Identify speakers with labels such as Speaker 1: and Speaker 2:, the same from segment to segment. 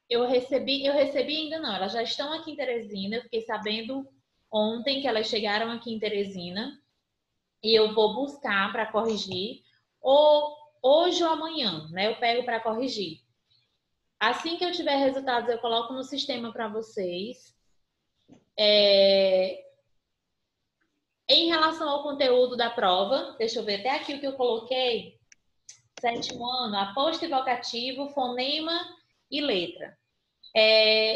Speaker 1: Eu recebi ainda não. Elas já estão aqui em Teresina. Eu fiquei sabendo ontem que elas chegaram aqui em Teresina e eu vou buscar para corrigir. Ou hoje ou amanhã, né? Eu pego para corrigir. Assim que eu tiver resultados, eu coloco no sistema para vocês. Em relação ao conteúdo da prova, deixa eu ver até aqui o que eu coloquei. 7º ano, aposto e vocativo, fonema e letra.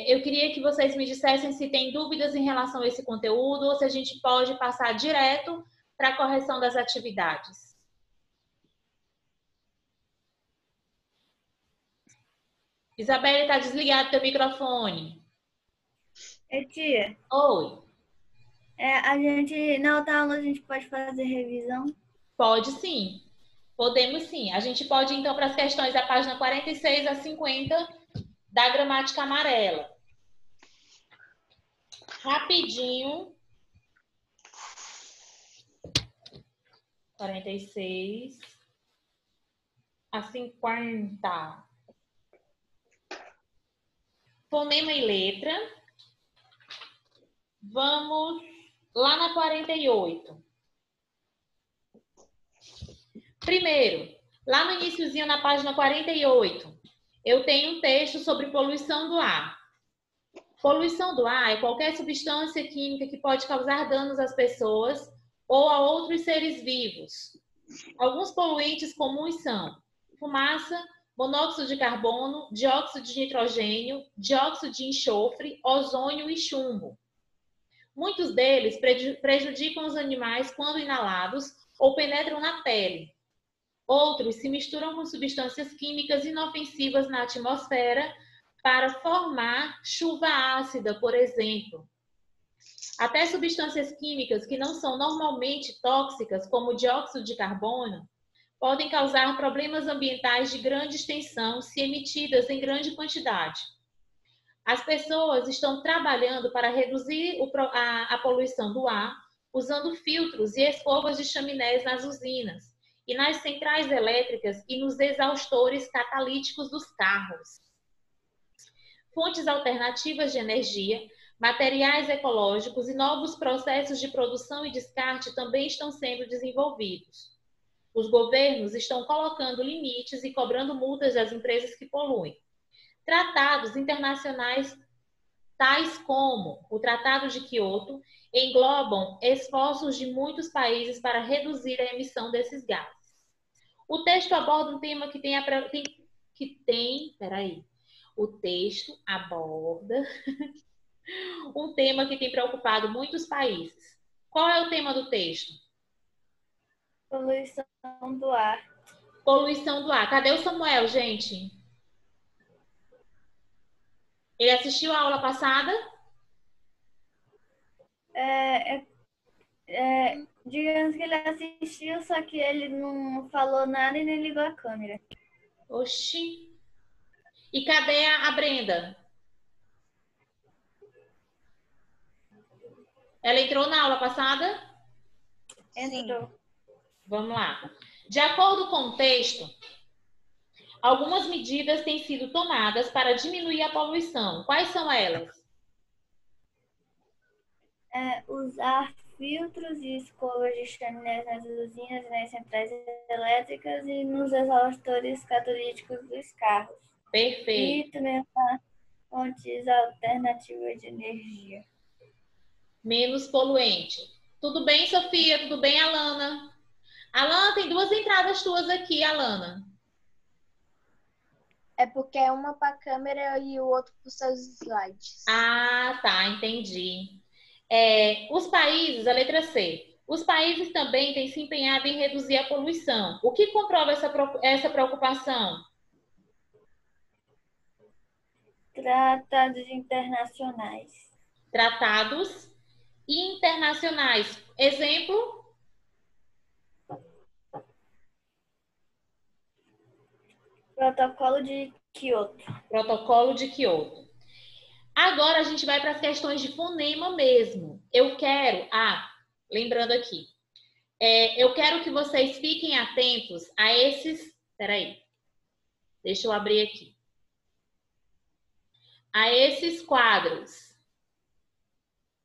Speaker 1: Eu queria que vocês me dissessem se tem dúvidas em relação a esse conteúdo ou se a gente pode passar direto para a correção das atividades. Isabela, está desligado teu microfone.
Speaker 2: Tia,
Speaker 1: Oi.
Speaker 2: a gente, na outra aula, a gente pode fazer revisão?
Speaker 1: Pode sim. Podemos sim. A gente pode, então, para as questões da página 46 a 50 da gramática amarela. Rapidinho. 46 a 50. Fonema e letra. Vamos lá na 48. Primeiro, lá no iniciozinho, na página 48, eu tenho um texto sobre poluição do ar. Poluição do ar é qualquer substância química que pode causar danos às pessoas ou a outros seres vivos. Alguns poluentes comuns são fumaça, monóxido de carbono, dióxido de nitrogênio, dióxido de enxofre, ozônio e chumbo. Muitos deles prejudicam os animais quando inalados ou penetram na pele. Outros se misturam com substâncias químicas inofensivas na atmosfera para formar chuva ácida, por exemplo. Até substâncias químicas que não são normalmente tóxicas, como o dióxido de carbono, podem causar problemas ambientais de grande extensão se emitidas em grande quantidade. As pessoas estão trabalhando para reduzir a poluição do ar, usando filtros e escovas de chaminés nas usinas e nas centrais elétricas e nos exaustores catalíticos dos carros. Fontes alternativas de energia, materiais ecológicos e novos processos de produção e descarte também estão sendo desenvolvidos. Os governos estão colocando limites e cobrando multas das empresas que poluem. Tratados internacionais, tais como o Tratado de Quioto, englobam esforços de muitos países para reduzir a emissão desses gases. O texto aborda um tema que O texto aborda um tema que tem preocupado muitos países. Qual é o tema do texto?
Speaker 2: Poluição do ar.
Speaker 1: Poluição do ar. Cadê o Samuel, gente? Ele assistiu a aula passada?
Speaker 2: Digamos que ele assistiu, só que ele não falou nada e nem ligou a câmera.
Speaker 1: Oxi. E cadê a Brenda? Ela entrou na aula passada?
Speaker 2: Entrou.
Speaker 1: Vamos lá. De acordo com o texto, algumas medidas têm sido tomadas para diminuir a poluição. Quais são elas?
Speaker 2: Usar filtros e escovas de chaminés nas usinas e nas centrais elétricas e nos exaustores catalíticos dos carros.
Speaker 1: Perfeito.
Speaker 2: E também usar fontes alternativas de energia.
Speaker 1: Menos poluente. Tudo bem, Sofia? Tudo bem, Alana? Alana, tem 2 entradas tuas aqui, Alana.
Speaker 3: É porque é uma para a câmera e o outro para os seus slides.
Speaker 1: Ah, tá, entendi. Os países, a letra C. Os países também têm se empenhado em reduzir a poluição. O que comprova essa preocupação?
Speaker 2: Tratados internacionais.
Speaker 1: Tratados internacionais. Exemplo?
Speaker 2: Protocolo de Quioto.
Speaker 1: Protocolo de Quioto. Agora a gente vai para as questões de fonema mesmo. Eu quero, lembrando aqui, eu quero que vocês fiquem atentos a esses. Peraí, deixa eu abrir aqui. a esses quadros.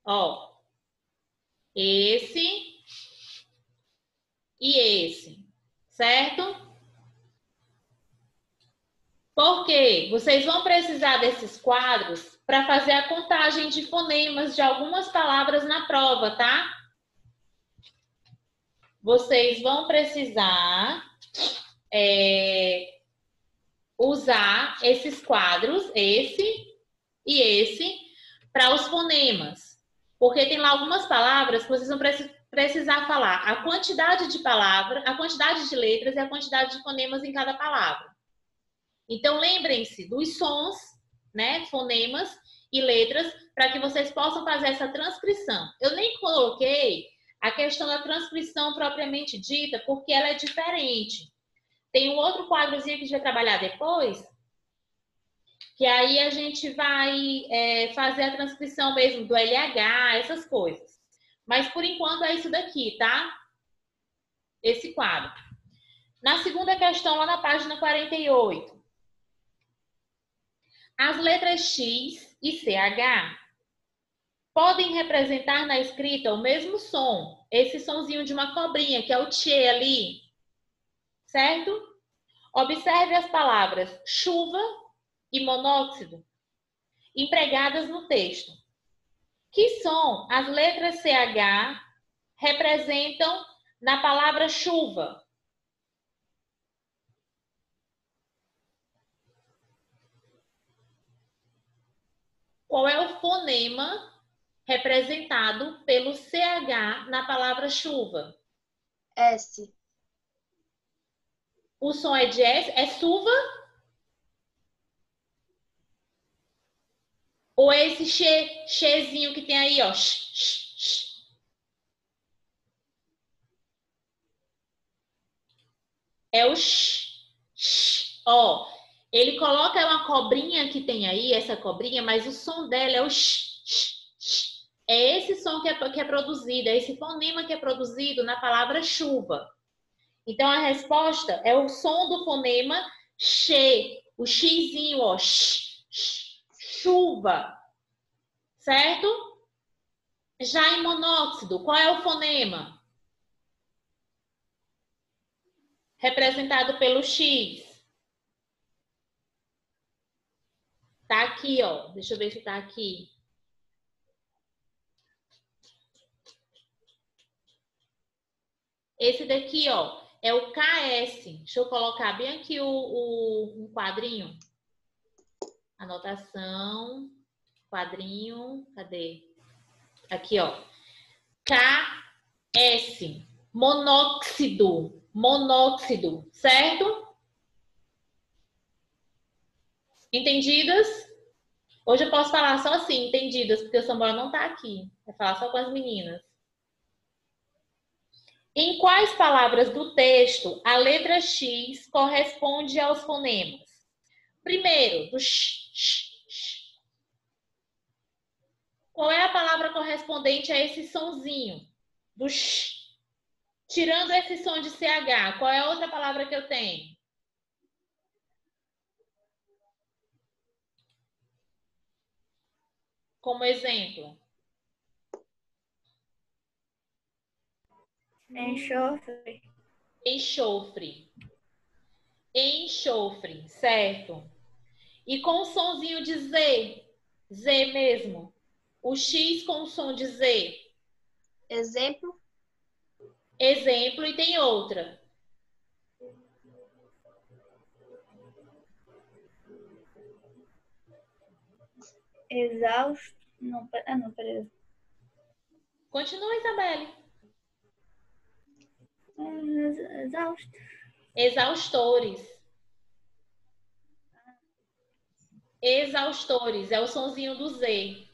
Speaker 1: Ó, esse e esse, certo? Porque vocês vão precisar desses quadros para fazer a contagem de fonemas de algumas palavras na prova, tá? Vocês vão precisar usar esses quadros, esse e esse, para os fonemas. Porque tem lá algumas palavras que vocês vão precisar falar a quantidade de palavras, a quantidade de letras e a quantidade de fonemas em cada palavra. Então, lembrem-se dos sons, né, fonemas e letras, para que vocês possam fazer essa transcrição. Eu nem coloquei a questão da transcrição propriamente dita, porque ela é diferente. Tem um outro quadrozinho que a gente vai trabalhar depois, que aí a gente vai fazer a transcrição mesmo do LH, essas coisas. Mas, por enquanto, é isso daqui, tá? Esse quadro. Na segunda questão, lá na página 48. As letras X e CH podem representar na escrita o mesmo som. Esse sonzinho de uma cobrinha, que é o tchê ali. Certo? Observe as palavras chuva e monóxido empregadas no texto. Que som as letras CH representam na palavra chuva? Qual é o fonema representado pelo CH na palavra chuva?
Speaker 3: S.
Speaker 1: O som é de S? É chuva? Ou é esse xezinho que tem aí, ó? É o ó. Ele coloca uma cobrinha que tem aí, essa cobrinha, mas o som dela é o É esse som que é produzido, é esse fonema que é produzido na palavra chuva. Então, a resposta é o som do fonema xe, o xzinho, ó, chuva, certo? Já em monóxido, qual é o fonema? Representado pelo X. Tá aqui, ó. Deixa eu ver se tá aqui. Esse daqui, ó, é o KS. Deixa eu colocar bem aqui um quadrinho. Anotação. Quadrinho. Cadê? Aqui, ó. KS. Monóxido. Monóxido. Certo? Entendidas? Hoje eu posso falar só assim, entendidas, porque o Samuel não tá aqui. Vai falar só com as meninas. Em quais palavras do texto a letra X corresponde aos fonemas? Primeiro, do x. Qual é a palavra correspondente a esse sonzinho? Do x. Tirando esse som de CH, qual é a outra palavra que eu tenho? Como exemplo.
Speaker 2: Enxofre.
Speaker 1: Enxofre. Enxofre, certo? E com o sonzinho de Z. Z mesmo. O X com o som de Z.
Speaker 3: Exemplo.
Speaker 1: Exemplo, e tem outra.
Speaker 2: Exausto. Não, peraí.
Speaker 1: Continua, Isabelle.
Speaker 2: Exausto.
Speaker 1: Exaustores. Exaustores, é o sonzinho do Z.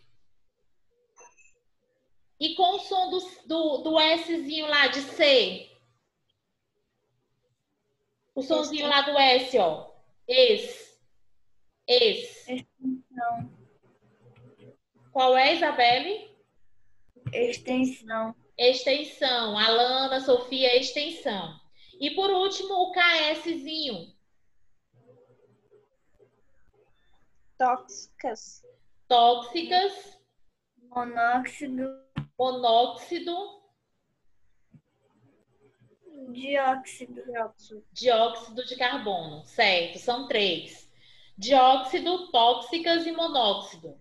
Speaker 1: E com o som do Szinho lá de C. O sonzinho lá do S, ó. Esse.
Speaker 2: Extensão.
Speaker 1: Qual é, Isabelle?
Speaker 2: Extensão.
Speaker 1: Extensão. Alana, Sofia, extensão. E por último, o KSzinho.
Speaker 3: Tóxicas.
Speaker 1: Tóxicas.
Speaker 2: Monóxido.
Speaker 1: Monóxido.
Speaker 2: Dióxido.
Speaker 1: Dióxido de carbono. Certo, são 3. Dióxido, tóxicas e monóxido.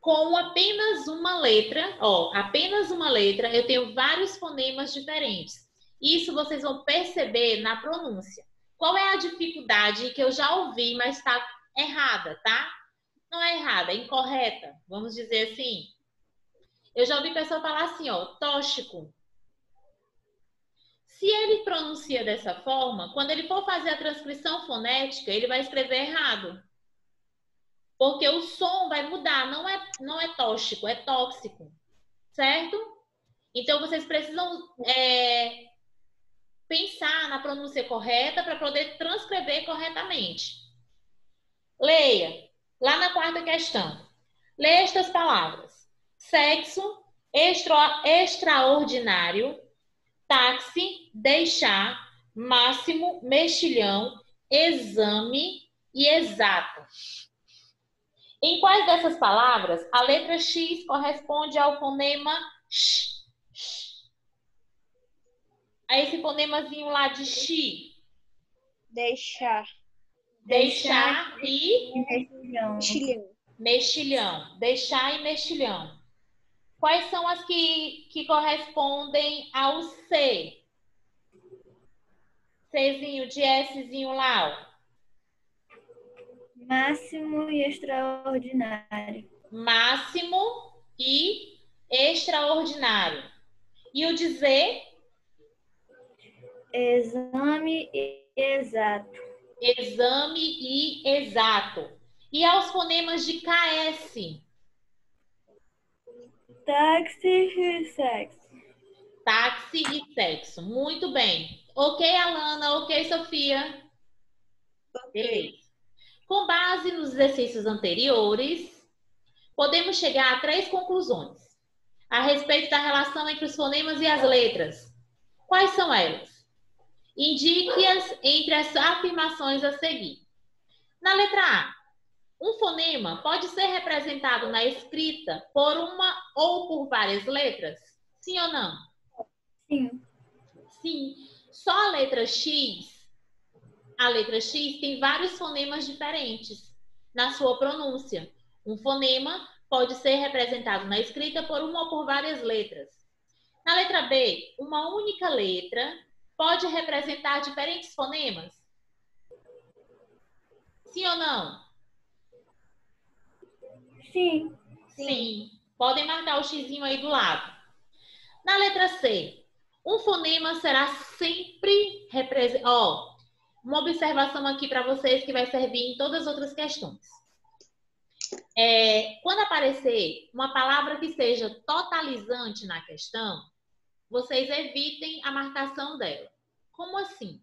Speaker 1: Com apenas uma letra, apenas uma letra, eu tenho vários fonemas diferentes. Isso vocês vão perceber na pronúncia. Qual é a dificuldade que eu já ouvi, mas está errada, tá? Não é errada, é incorreta. Vamos dizer assim. Eu já ouvi pessoa falar assim, tóxico. Se ele pronuncia dessa forma, quando ele for fazer a transcrição fonética, ele vai escrever errado. Porque o som vai mudar, não é tóxico, é tóxico. Certo? Então, vocês precisam pensar na pronúncia correta para poder transcrever corretamente. Leia, lá na 4ª questão. Leia estas palavras. Sexo, extraordinário, táxi, deixar, máximo, mexilhão, exame e exato. Em quais dessas palavras a letra X corresponde ao fonema X? A esse fonemazinho lá de X.
Speaker 3: Deixar.
Speaker 1: Deixar e
Speaker 2: Mexilhão.
Speaker 1: mexilhão. Deixar e mexilhão. Quais são as que correspondem ao C? Czinho de Szinho lá, ó.
Speaker 2: Máximo e extraordinário.
Speaker 1: Máximo e extraordinário. E o de Z?
Speaker 2: Exame e exato.
Speaker 1: Exame e exato. E aos fonemas de KS?
Speaker 2: Táxi e sexo.
Speaker 1: Táxi e sexo. Muito bem. Ok, Alana? Ok, Sofia? Beleza. Com base nos exercícios anteriores, podemos chegar a 3 conclusões a respeito da relação entre os fonemas e as letras. Quais são elas? Indique-as entre as afirmações a seguir. Na letra A, um fonema pode ser representado na escrita por uma ou por várias letras? Sim ou não?
Speaker 2: Sim.
Speaker 1: Sim. Só a letra X tem vários fonemas diferentes na sua pronúncia. Um fonema pode ser representado na escrita por uma ou por várias letras. Na letra B, uma única letra pode representar diferentes fonemas? Sim ou não?
Speaker 2: Sim.
Speaker 1: Sim. Podem marcar o xizinho aí do lado. Na letra C, um fonema será sempre representado. Uma observação aqui para vocês que vai servir em todas as outras questões. Quando aparecer uma palavra que seja totalizante na questão, vocês evitem a marcação dela. Como assim?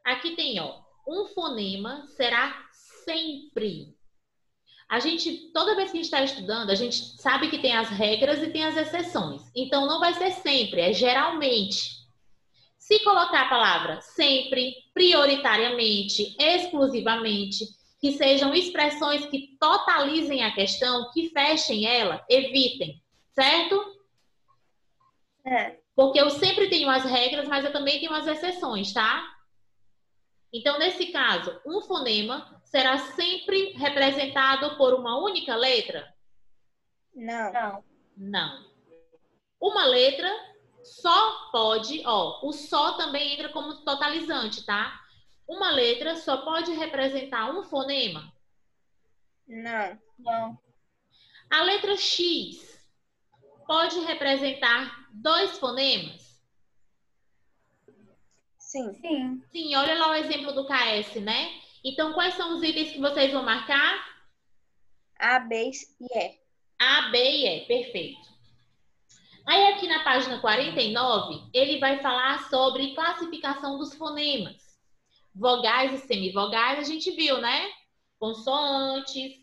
Speaker 1: Aqui tem, um fonema será sempre. Toda vez que a gente está estudando, a gente sabe que tem as regras e tem as exceções. Então, não vai ser sempre, é geralmente. Se colocar a palavra sempre, prioritariamente, exclusivamente, que sejam expressões que totalizem a questão, que fechem ela, evitem, certo? Porque eu sempre tenho as regras, mas eu também tenho as exceções, tá? Então, nesse caso, um fonema será sempre representado por uma única letra?
Speaker 3: Não.
Speaker 1: Não. Uma letra só pode, o só também entra como totalizante, tá? Uma letra só pode representar um fonema?
Speaker 2: Não.
Speaker 1: A letra X pode representar 2 fonemas?
Speaker 3: Sim.
Speaker 1: Sim, olha lá o exemplo do KS, né? Então, quais são os itens que vocês vão marcar?
Speaker 3: A, B e E.
Speaker 1: A, B e E, perfeito. Aí aqui na página 49, ele vai falar sobre classificação dos fonemas. Vogais e semivogais, a gente viu, né? Consoantes,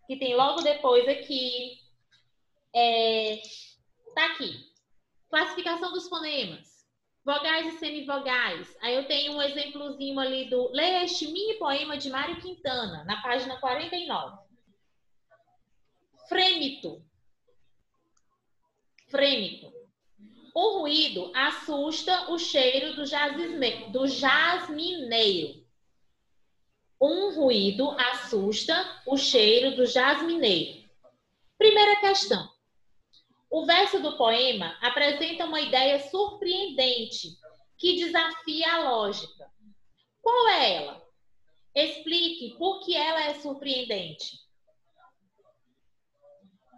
Speaker 1: que tem logo depois aqui. Tá aqui. Classificação dos fonemas. Vogais e semivogais. Aí eu tenho um exemplozinho ali do... Leia este mini poema de Mário Quintana, na página 49. Frêmito. Frêmito. O ruído assusta o cheiro do jasmineiro. Um ruído assusta o cheiro do jasmineiro. Primeira questão. O verso do poema apresenta uma ideia surpreendente que desafia a lógica. Qual é ela? Explique por que ela é surpreendente.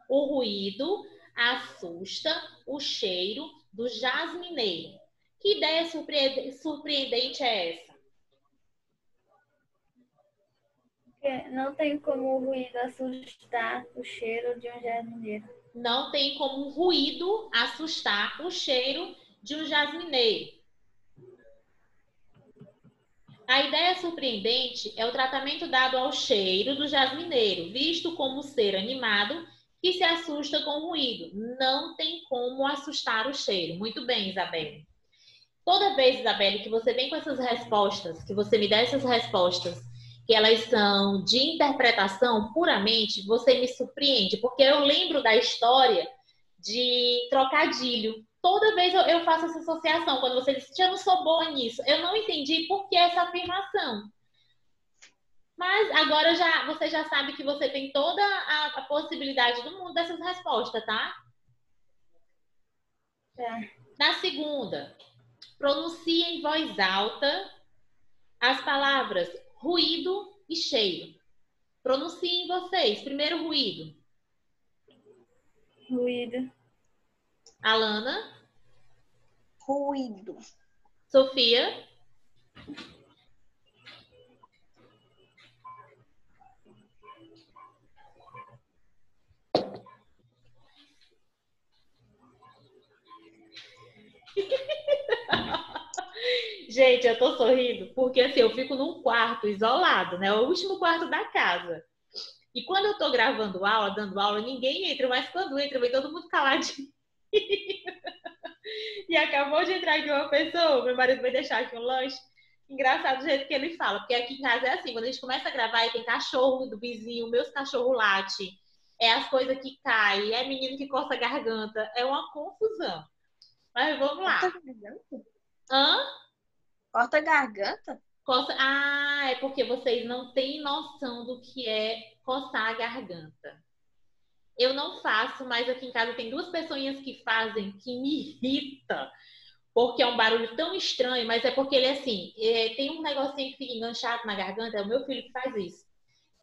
Speaker 1: O ruído assusta o cheiro do jasmineiro. Que ideia surpreendente é essa?
Speaker 2: Porque não tem como o ruído assustar o cheiro de um jardineiro.
Speaker 1: Não tem como um ruído assustar o cheiro de um jasmineiro. A ideia surpreendente é o tratamento dado ao cheiro do jasmineiro, visto como ser animado que se assusta com o ruído. Não tem como assustar o cheiro. Muito bem, Isabelle. Toda vez, Isabelle, que você vem com essas respostas, que você me dá essas respostas, que elas são de interpretação puramente, você me surpreende, porque eu lembro da história de trocadilho. Toda vez eu faço essa associação, quando você diz, eu não sou boa nisso, eu não entendi por que essa afirmação. Mas agora você já sabe que você tem toda a possibilidade do mundo dessas respostas, tá?
Speaker 2: Tá.
Speaker 1: Na segunda, pronuncie em voz alta as palavras ruído e cheiro. Pronunciem vocês. Primeiro, ruído.
Speaker 2: Ruído.
Speaker 1: Alana.
Speaker 3: Ruído.
Speaker 1: Sofia. Gente, eu tô sorrindo porque assim, eu fico num quarto isolado, né? O último quarto da casa. E quando eu tô gravando aula, dando aula, ninguém entra, mas quando entra, vem todo mundo caladinho. E acabou de entrar aqui uma pessoa, meu marido vai deixar aqui um lanche. Engraçado do jeito que ele fala, porque aqui em casa é assim, quando a gente começa a gravar, tem cachorro do vizinho, meus cachorros late, é as coisas que caem, é menino que coça a garganta, é uma confusão. Mas vamos lá.
Speaker 3: Corta a garganta?
Speaker 1: Hã?
Speaker 3: Corta a garganta?
Speaker 1: Coça... Ah, é porque vocês não têm noção do que é coçar a garganta. Eu não faço, mas aqui em casa tem duas pessoinhas que fazem, que me irrita, porque é um barulho tão estranho, mas é porque ele, assim, tem um negocinho que fica enganchado na garganta, é o meu filho que faz isso.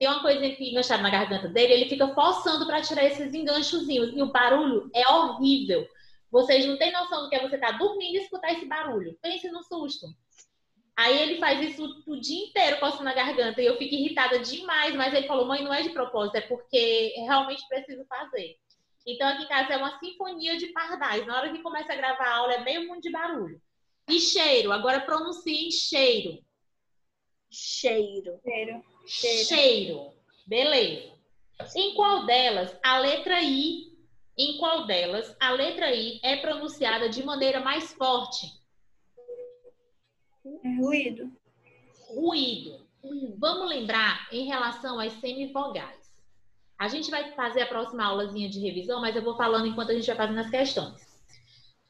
Speaker 1: Tem uma coisinha que fica enganchada na garganta dele, ele fica forçando para tirar esses enganchozinhos, e o barulho é horrível. Vocês não têm noção do que é você estar dormindo e escutar esse barulho. Pense no susto. Aí ele faz isso o dia inteiro coçando na garganta e eu fico irritada demais, mas ele falou, mãe, não é de propósito, é porque realmente preciso fazer. Então aqui em casa é uma sinfonia de pardais. Na hora que começa a gravar a aula é meio mundo de barulho. E cheiro, agora pronunciem cheiro.
Speaker 3: Cheiro.
Speaker 2: Cheiro.
Speaker 1: Cheiro. Beleza. Em qual delas a letra I é pronunciada de maneira mais forte?
Speaker 2: Ruído.
Speaker 1: Ruído. Vamos lembrar em relação às semivogais. A gente vai fazer a próxima aulazinha de revisão, mas eu vou falando enquanto a gente vai fazendo as questões.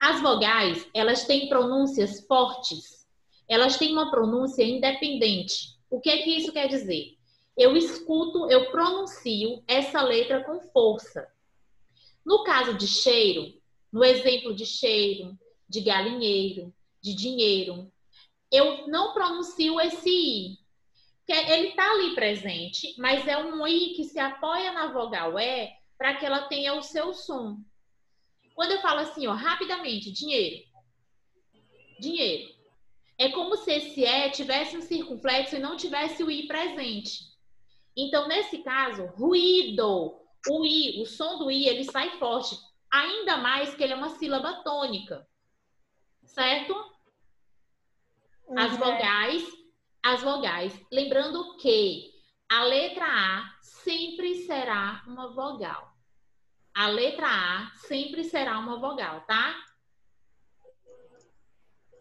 Speaker 1: As vogais, elas têm pronúncias fortes. Elas têm uma pronúncia independente. O que é que isso quer dizer? Eu escuto, eu pronuncio essa letra com força. No caso de cheiro, no exemplo de cheiro, de galinheiro, de dinheiro, eu não pronuncio esse I. Ele está ali presente, mas é um I que se apoia na vogal E para que ela tenha o seu som. Quando eu falo assim, ó, rapidamente, dinheiro, dinheiro, é como se esse E tivesse um circunflexo e não tivesse o I presente. Então, nesse caso, ruído, o I, o som do I, ele sai forte, ainda mais que ele é uma sílaba tônica, certo? As vogais, lembrando que a letra A sempre será uma vogal. A letra A sempre será uma vogal, tá?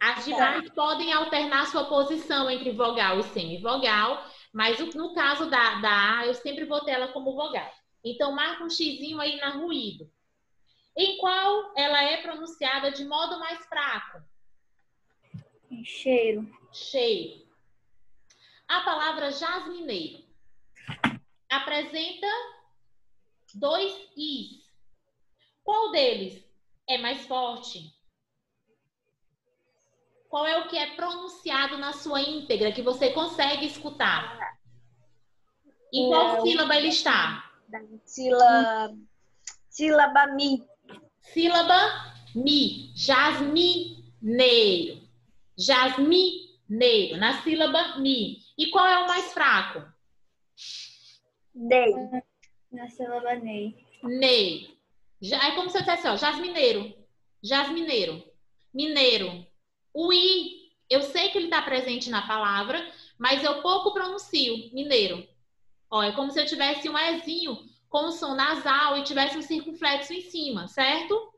Speaker 1: As demais podem alternar sua posição entre vogal e semivogal, mas no caso da A, eu sempre vou ter ela como vogal. Então, marca um xizinho aí na ruído. Em qual ela é pronunciada de modo mais fraco?
Speaker 2: Cheiro.
Speaker 1: Cheiro. A palavra jasmineiro apresenta 2 Is. Qual deles é mais forte? Qual é o que é pronunciado na sua íntegra, que você consegue escutar? Em qual sílaba ele está?
Speaker 3: Sílaba mi.
Speaker 1: Sílaba mi. Jasmineiro. Jasmineiro. Na sílaba mi. E qual é o mais fraco?
Speaker 3: Dei.
Speaker 2: Na sílaba nei.
Speaker 1: Nei. É como se eu dissesse, ó, jasmineiro. Jasmineiro. Mineiro. O I, eu sei que ele está presente na palavra, mas eu pouco pronuncio. Mineiro. Ó, é como se eu tivesse um Ezinho com o som nasal e tivesse um circunflexo em cima, certo?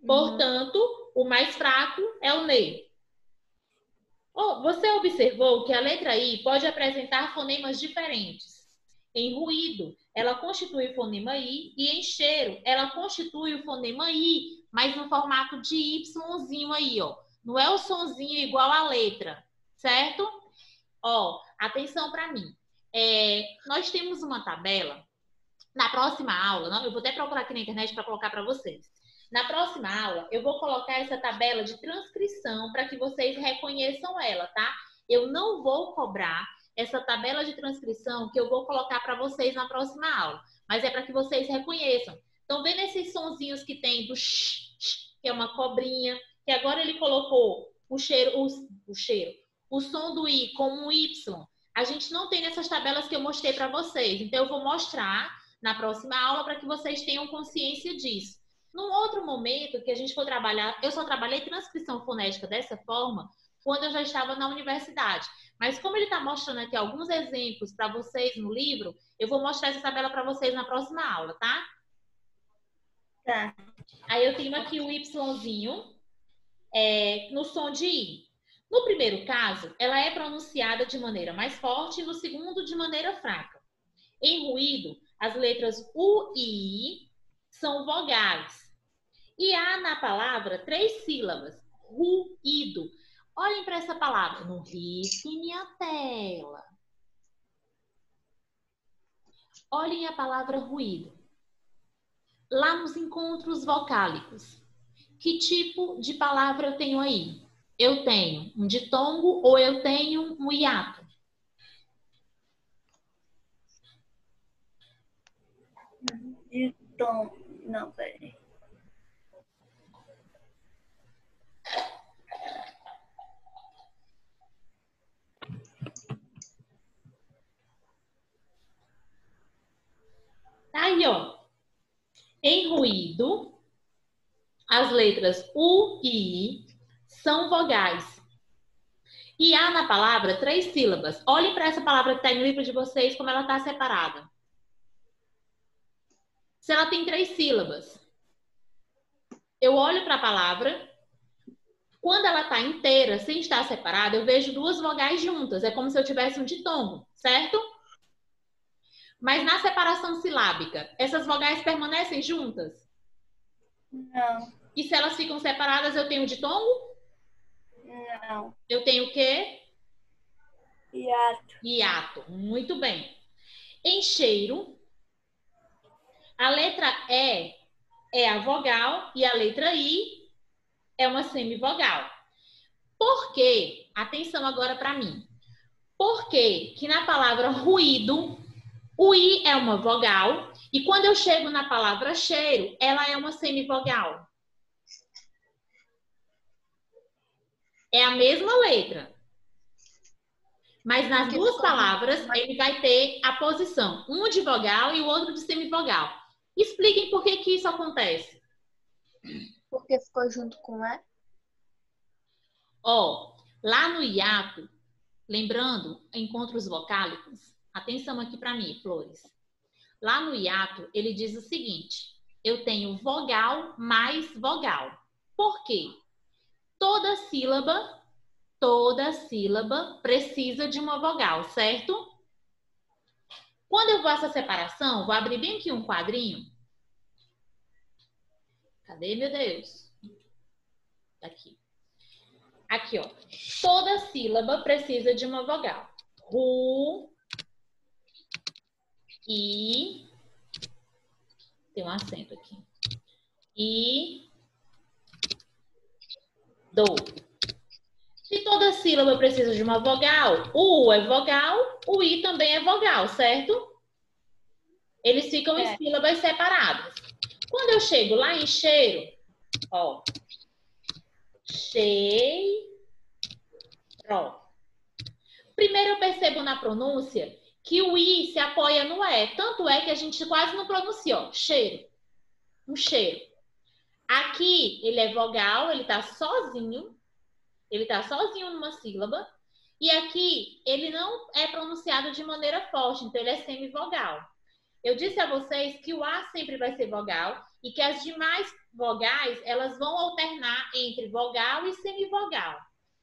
Speaker 1: Portanto, o mais fraco é o nei. Oh, você observou que a letra I pode apresentar fonemas diferentes. Em ruído, ela constitui o fonema I, e em cheiro, ela constitui o fonema I, mas no formato de Yzinho aí, ó. Não é o sonzinho igual à letra, certo? Ó, atenção para mim. Nós temos uma tabela. Na próxima aula, eu vou até procurar aqui na internet para colocar para vocês. Na próxima aula, eu vou colocar essa tabela de transcrição para que vocês reconheçam ela, tá? Eu não vou cobrar essa tabela de transcrição que eu vou colocar para vocês na próxima aula, mas é para que vocês reconheçam. Então, vendo esses sonzinhos que tem do que é uma cobrinha, que agora ele colocou o som do I como um Y. A gente não tem nessas tabelas que eu mostrei para vocês, então eu vou mostrar na próxima aula para que vocês tenham consciência disso. Num outro momento que a gente for trabalhar, eu só trabalhei transcrição fonética dessa forma quando eu já estava na universidade. Mas como ele está mostrando aqui alguns exemplos para vocês no livro, eu vou mostrar essa tabela para vocês na próxima aula, tá?
Speaker 2: Tá.
Speaker 1: Aí eu tenho aqui o Yzinho no som de I. No primeiro caso, ela é pronunciada de maneira mais forte e no segundo de maneira fraca. Em ruído, as letras U e I são vogais. E há na palavra 3 sílabas. Ruído. Olhem para essa palavra. Não risque minha tela. Olhem a palavra ruído. Lá nos encontros vocálicos, que tipo de palavra eu tenho aí? Eu tenho um ditongo ou eu tenho um hiato?
Speaker 2: Ditongo. Não, peraí.
Speaker 1: Tá aí, ó. Em ruído, as letras U e I são vogais. E há na palavra 3 sílabas. Olhem para essa palavra que está no livro de vocês, como ela está separada. Se ela tem 3 sílabas, eu olho para a palavra. Quando ela está inteira, sem estar separada, eu vejo 2 vogais juntas. É como se eu tivesse um ditongo, certo? Mas na separação silábica, essas vogais permanecem juntas?
Speaker 2: Não.
Speaker 1: E se elas ficam separadas, eu tenho ditongo?
Speaker 2: Não.
Speaker 1: Eu tenho o quê?
Speaker 2: Hiato.
Speaker 1: Hiato. Muito bem. Em cheiro, a letra E é a vogal e a letra I é uma semivogal. Por quê? Atenção agora para mim. Por quê que na palavra ruído, o I é uma vogal e quando eu chego na palavra cheiro, ela é uma semivogal? É a mesma letra. Mas nas duas palavras, ele vai ter a posição, um de vogal e o outro de semivogal. Expliquem por que isso acontece.
Speaker 3: Porque ficou junto com E?
Speaker 1: Ó, lá no hiato, lembrando, encontros vocálicos, atenção aqui para mim, Flores. Lá no hiato, ele diz o seguinte, eu tenho vogal mais vogal. Por quê? Toda sílaba precisa de uma vogal, certo? Quando eu vou essa separação, vou abrir bem aqui um quadrinho. Cadê, meu Deus? Aqui. Aqui, ó. Toda sílaba precisa de uma vogal. Ru, I, tem um acento aqui. I, do. Se toda sílaba precisa de uma vogal, o U é vogal, o I também é vogal, certo? Eles ficam em sílabas separadas. Quando eu chego lá em cheiro, ó, cheiro. Primeiro eu percebo na pronúncia que o I se apoia no E. Tanto é que a gente quase não pronuncia, ó, cheiro. Um cheiro. Aqui ele é vogal, ele tá sozinho. Ele tá sozinho numa sílaba. E aqui ele não é pronunciado de maneira forte, então ele é semivogal. Eu disse a vocês que o A sempre vai ser vogal e que as demais vogais, elas vão alternar entre vogal e semivogal.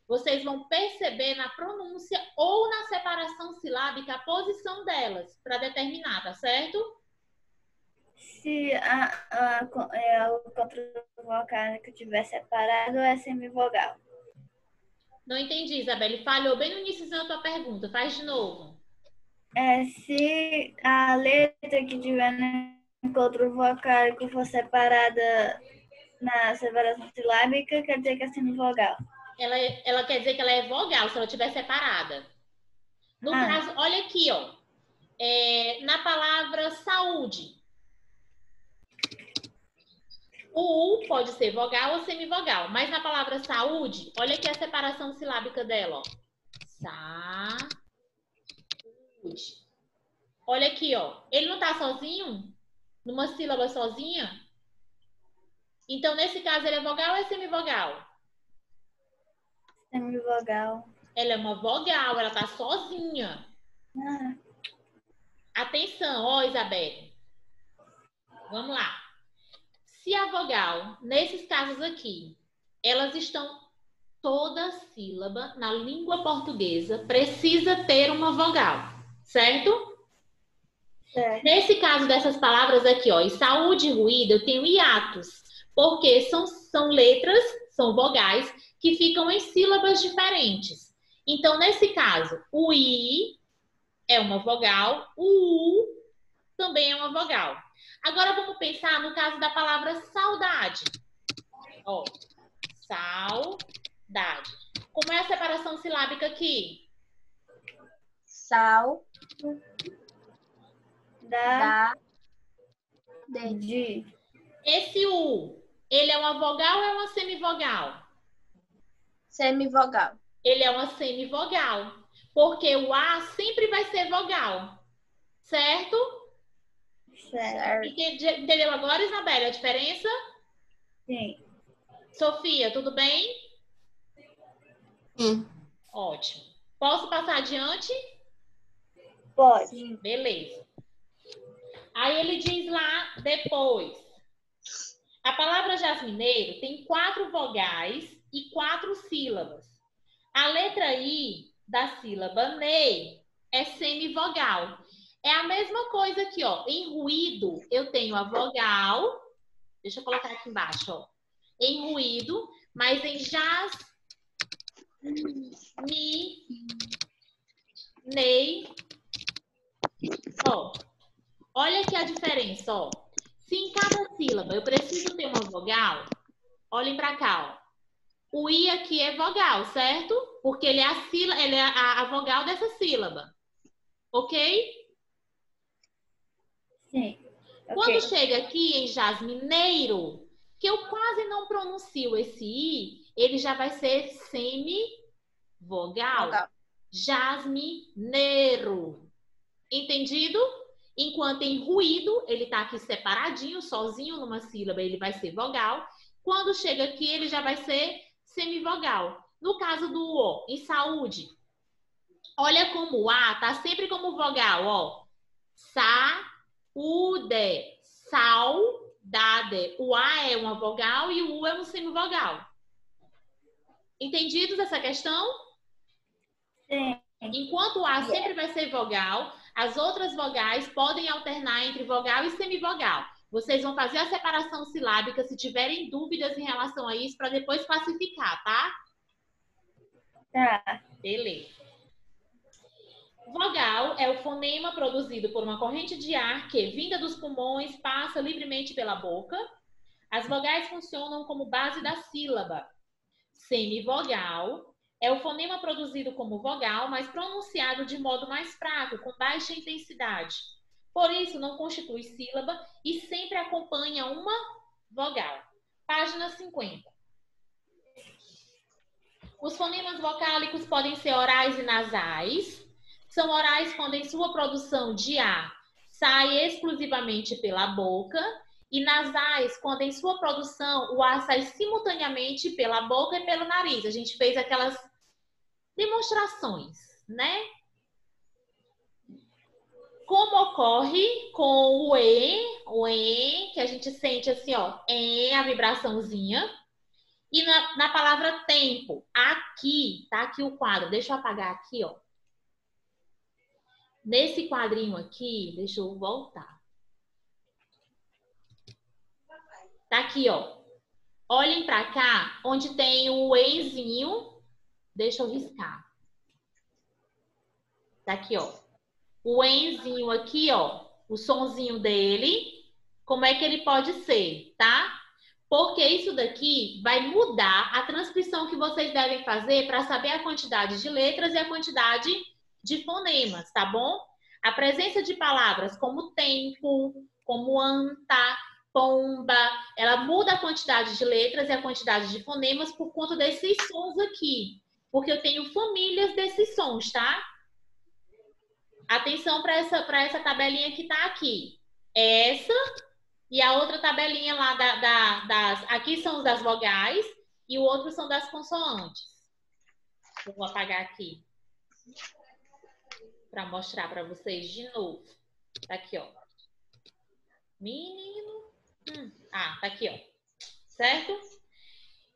Speaker 1: Vocês vão perceber na pronúncia ou na separação silábica a posição delas para determinar, tá certo?
Speaker 2: Se o contravocálico estiver separado, é semivogal.
Speaker 1: Não entendi, Isabelle. Falhou bem no início da tua pergunta. Faz de novo.
Speaker 2: Se a letra que tiver no encontro vocálico for separada na separação silábica, quer dizer que é semivogal.
Speaker 1: Ela quer dizer que ela é vogal, se ela estiver separada. No caso, olha aqui, ó. Na palavra saúde. O U pode ser vogal ou semivogal. Mas na palavra saúde, olha aqui a separação silábica dela, ó. Saúde. Olha aqui, ó. Ele não tá sozinho? Numa sílaba sozinha? Então, nesse caso, ele é vogal ou é semivogal?
Speaker 2: Semivogal.
Speaker 1: Ela é uma vogal, ela tá sozinha. Atenção, ó, Isabelle. Vamos lá. Se a vogal, nesses casos aqui, elas estão toda sílaba na língua portuguesa precisa ter uma vogal, certo? Nesse caso dessas palavras aqui, ó, em saúde e ruído, eu tenho hiatos, porque são letras, são vogais que ficam em sílabas diferentes. Então, nesse caso, o I é uma vogal, o U também é uma vogal. Agora, vamos pensar no caso da palavra saudade. Ó, saudade. Como é a separação silábica aqui?
Speaker 3: Sal.
Speaker 2: De.
Speaker 1: Esse U, ele é uma vogal ou é uma semivogal?
Speaker 3: Semivogal.
Speaker 1: Ele é uma semivogal. Porque o A sempre vai ser vogal. Certo?
Speaker 2: Certo.
Speaker 1: Entendeu agora, Isabelle, a diferença?
Speaker 2: Sim.
Speaker 1: Sofia, tudo bem?
Speaker 4: Sim.
Speaker 1: Ótimo. Posso passar adiante?
Speaker 2: Pode.
Speaker 1: Beleza. Aí ele diz lá depois. A palavra jasmineiro tem 4 vogais e 4 sílabas. A letra I da sílaba nei é semivogal. É a mesma coisa aqui, ó. Em ruído, eu tenho a vogal. Deixa eu colocar aqui embaixo, ó. Em ruído, mas em jasminei. Ó. Olha aqui a diferença, ó. Se em cada sílaba eu preciso ter uma vogal, olhem para cá, ó. O I aqui é vogal, certo? Porque ele é a vogal dessa sílaba. Ok?
Speaker 2: Sim.
Speaker 1: Quando chega aqui em jasmineiro, que eu quase não pronuncio esse I, ele já vai ser semivogal. Jasmineiro. Entendido? Enquanto em ruído, ele tá aqui separadinho, sozinho numa sílaba, ele vai ser vogal. Quando chega aqui, ele já vai ser semivogal. No caso do O, em saúde, olha como o A tá sempre como vogal, ó. Saúde, saudade. O A é uma vogal e o U é um semivogal. Entendidos essa questão?
Speaker 2: Sim.
Speaker 1: Enquanto o A sempre vai ser vogal, as outras vogais podem alternar entre vogal e semivogal. Vocês vão fazer a separação silábica se tiverem dúvidas em relação a isso para depois classificar, tá?
Speaker 2: Tá.
Speaker 1: Beleza. Vogal é o fonema produzido por uma corrente de ar que, vinda dos pulmões, passa livremente pela boca. As vogais funcionam como base da sílaba. Semivogal é o fonema produzido como vogal, mas pronunciado de modo mais fraco, com baixa intensidade. Por isso, não constitui sílaba e sempre acompanha uma vogal. Página 50. Os fonemas vocálicos podem ser orais e nasais. São orais quando em sua produção de A sai exclusivamente pela boca e nasais quando em sua produção o ar sai simultaneamente pela boca e pelo nariz. A gente fez aquelas demonstrações, né? Como ocorre com o E, que a gente sente assim, ó, a vibraçãozinha. E na palavra tempo, aqui, tá aqui o quadro. Deixa eu apagar aqui, ó. Nesse quadrinho aqui, deixa eu voltar. Tá aqui, ó. Olhem pra cá, onde tem o Ezinho. Deixa eu riscar. Tá aqui, ó. O enzinho aqui, ó. O sonzinho dele. Como é que ele pode ser, tá? Porque isso daqui vai mudar a transcrição que vocês devem fazer para saber a quantidade de letras e a quantidade de fonemas, tá bom? A presença de palavras como tempo, como anta, pomba, ela muda a quantidade de letras e a quantidade de fonemas por conta desses sons aqui. Porque eu tenho famílias desses sons, tá? Atenção para essa tabelinha que tá aqui. Essa e a outra tabelinha lá das... Aqui são os das vogais e o outro são das consoantes. Eu vou apagar aqui para mostrar para vocês de novo. Tá aqui, ó. Menino. Tá aqui, ó. Certo?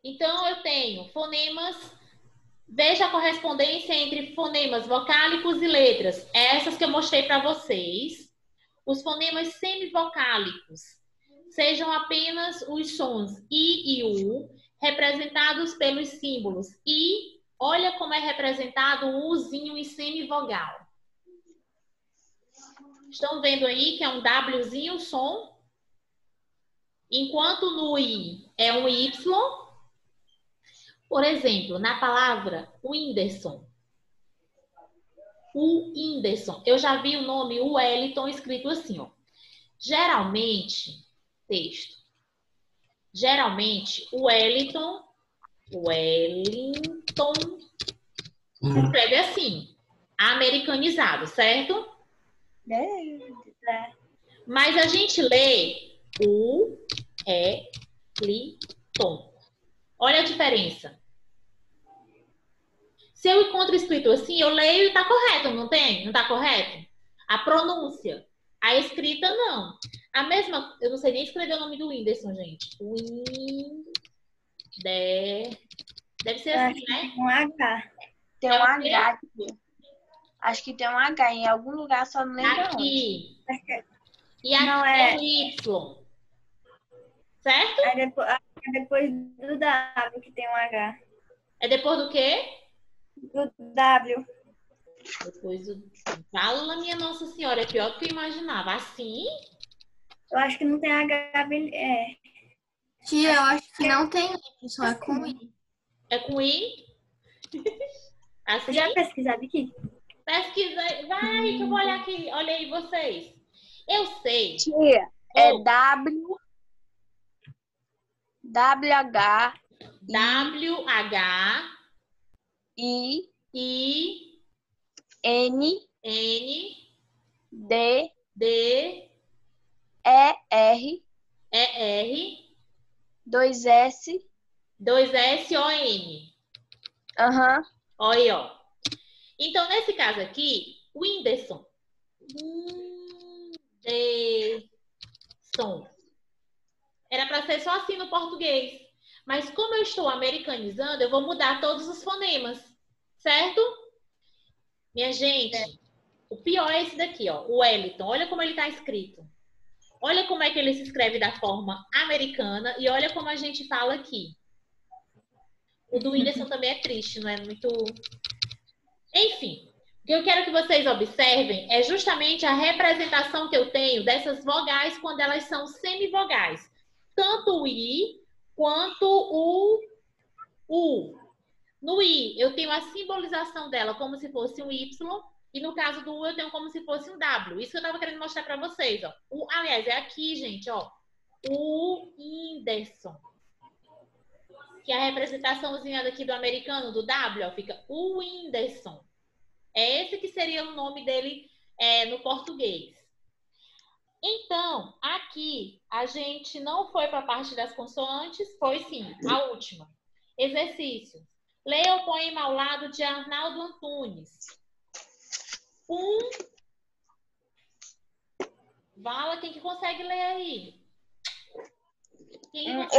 Speaker 1: Então, eu tenho fonemas. Veja a correspondência entre fonemas vocálicos e letras. Essas que eu mostrei para vocês. Os fonemas semivocálicos sejam apenas os sons I e U, representados pelos símbolos I. Olha como é representado o Uzinho em semivogal. Estão vendo aí que é um Wzinho o som? Enquanto no I é um Y. Por exemplo, na palavra Whindersson. O Whindersson. Eu já vi o nome Wellington escrito assim, ó. Geralmente, texto. Geralmente, Wellington escreve assim, americanizado, certo? Mas a gente lê o Wellington. Olha a diferença. Se eu encontro escrito assim, eu leio e tá correto, não tem? Não tá correto? A pronúncia. A escrita, não. A mesma... Eu não sei nem escrever o nome do Whindersson, gente. Deve ser assim, né?
Speaker 2: Um H.
Speaker 3: Tem um H aqui. Acho que tem um H em algum lugar, só não lembro onde.
Speaker 1: Aqui. E aqui
Speaker 2: Não
Speaker 1: é
Speaker 2: é.
Speaker 1: o Y. Certo?
Speaker 2: É depois do W que tem um H.
Speaker 1: É depois do quê?
Speaker 2: Do W.
Speaker 1: Depois do... Fala, minha Nossa Senhora. É pior do que eu imaginava. Assim?
Speaker 2: Eu acho que não tem H.
Speaker 4: Tia, eu acho que não tem I, só é com I.
Speaker 1: É com I? Assim?
Speaker 2: Já pesquisaram aqui?
Speaker 1: Pesquisa. Vai, que eu vou olhar aqui. Olha aí vocês. Eu sei.
Speaker 3: Tia, é W, WH,
Speaker 1: WH
Speaker 3: I,
Speaker 1: N
Speaker 3: D,
Speaker 1: D
Speaker 3: R, 2S,
Speaker 1: 2SON.
Speaker 3: aham,
Speaker 1: Olha aí, ó. Então, nesse caso aqui, Whindersson. Whindersson. Era para ser só assim no português. Mas como eu estou americanizando, eu vou mudar todos os fonemas, certo? Minha gente, o pior é esse daqui, ó, o Wellington. Olha como ele está escrito. Olha como é que ele se escreve da forma americana e olha como a gente fala aqui. O do Whindersson também é triste, não é muito... Enfim, o que eu quero que vocês observem é justamente a representação que eu tenho dessas vogais quando elas são semivogais. Tanto o I quanto o U. No I, eu tenho a simbolização dela como se fosse um Y. E no caso do U, eu tenho como se fosse um W. Isso que eu estava querendo mostrar para vocês. Ó. Aliás, é aqui, gente, ó. O Whindersson. Que é a representaçãozinha daqui do americano, do W, ó, fica o Whindersson. É esse que seria o nome dele no português. Então, aqui, a gente não foi para a parte das consoantes, foi sim, a última. Exercício. Leia o poema ao lado de Arnaldo Antunes. Vala, quem que consegue ler aí?
Speaker 3: Eu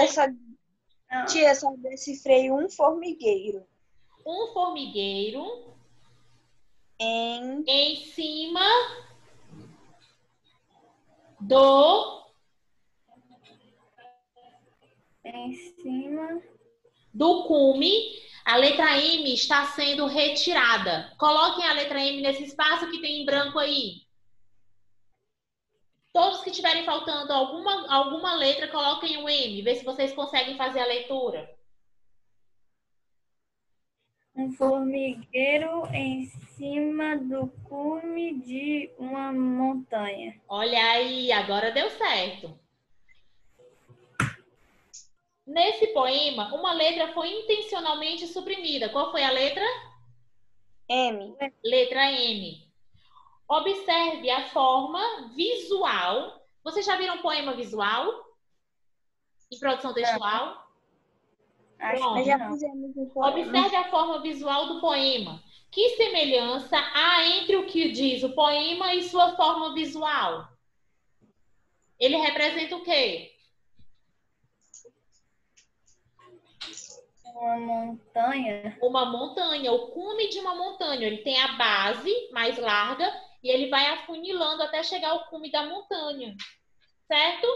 Speaker 3: só decifrei um formigueiro.
Speaker 1: Um formigueiro em cima do cume. A letra M está sendo retirada. Coloquem a letra M nesse espaço que tem em branco aí. Todos que estiverem faltando alguma letra, coloquem o M. Vê se vocês conseguem fazer a leitura.
Speaker 2: Um formigueiro em cima do cume de uma montanha.
Speaker 1: Olha aí, agora deu certo. Nesse poema, uma letra foi intencionalmente suprimida. Qual foi a letra?
Speaker 3: M.
Speaker 1: Letra M. Observe a forma visual. Vocês já viram poema visual? Em produção textual?
Speaker 2: Acho que não.
Speaker 1: Observe a forma visual do poema. Que semelhança há entre o que diz o poema e sua forma visual? Ele representa o quê?
Speaker 2: Uma montanha.
Speaker 1: Uma montanha, o cume de uma montanha. Ele tem a base mais larga e ele vai afunilando até chegar ao cume da montanha. Certo?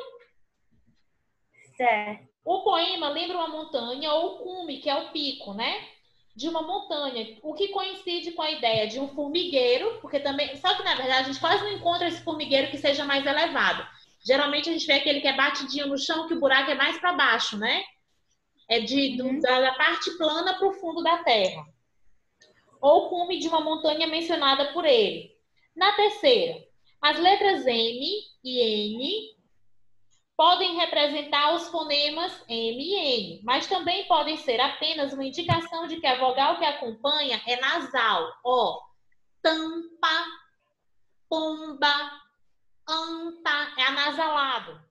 Speaker 2: Certo.
Speaker 1: O poema lembra uma montanha ou o cume, que é o pico, né? De uma montanha. O que coincide com a ideia de um formigueiro, porque também... Só que, na verdade, a gente quase não encontra esse formigueiro que seja mais elevado. Geralmente, a gente vê aquele que é batidinho no chão, que o buraco é mais para baixo, né? É da parte plana para o fundo da terra. Ou cume de uma montanha mencionada por ele. Na terceira, as letras M e N podem representar os fonemas M e N, mas também podem ser apenas uma indicação de que a vogal que acompanha é nasal. Ó, tampa, pomba, anta, é anasalado.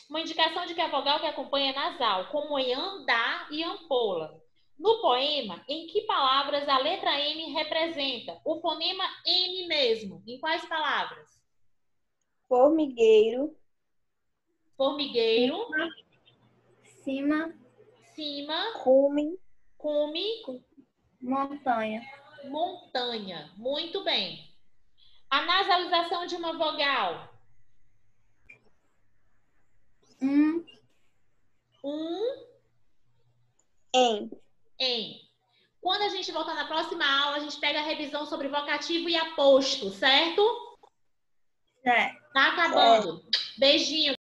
Speaker 1: Uma indicação de que a vogal que acompanha é nasal, como em andar e ampola. No poema, em que palavras a letra M representa? O fonema M mesmo. Em quais palavras?
Speaker 3: Formigueiro.
Speaker 1: Formigueiro.
Speaker 2: Cima.
Speaker 3: Cume.
Speaker 2: Montanha.
Speaker 1: Montanha. Muito bem. A nasalização de uma vogal. Em. Quando a gente voltar na próxima aula, a gente pega a revisão sobre vocativo e aposto, certo?
Speaker 2: Certo.
Speaker 1: Tá acabando. Beijinho.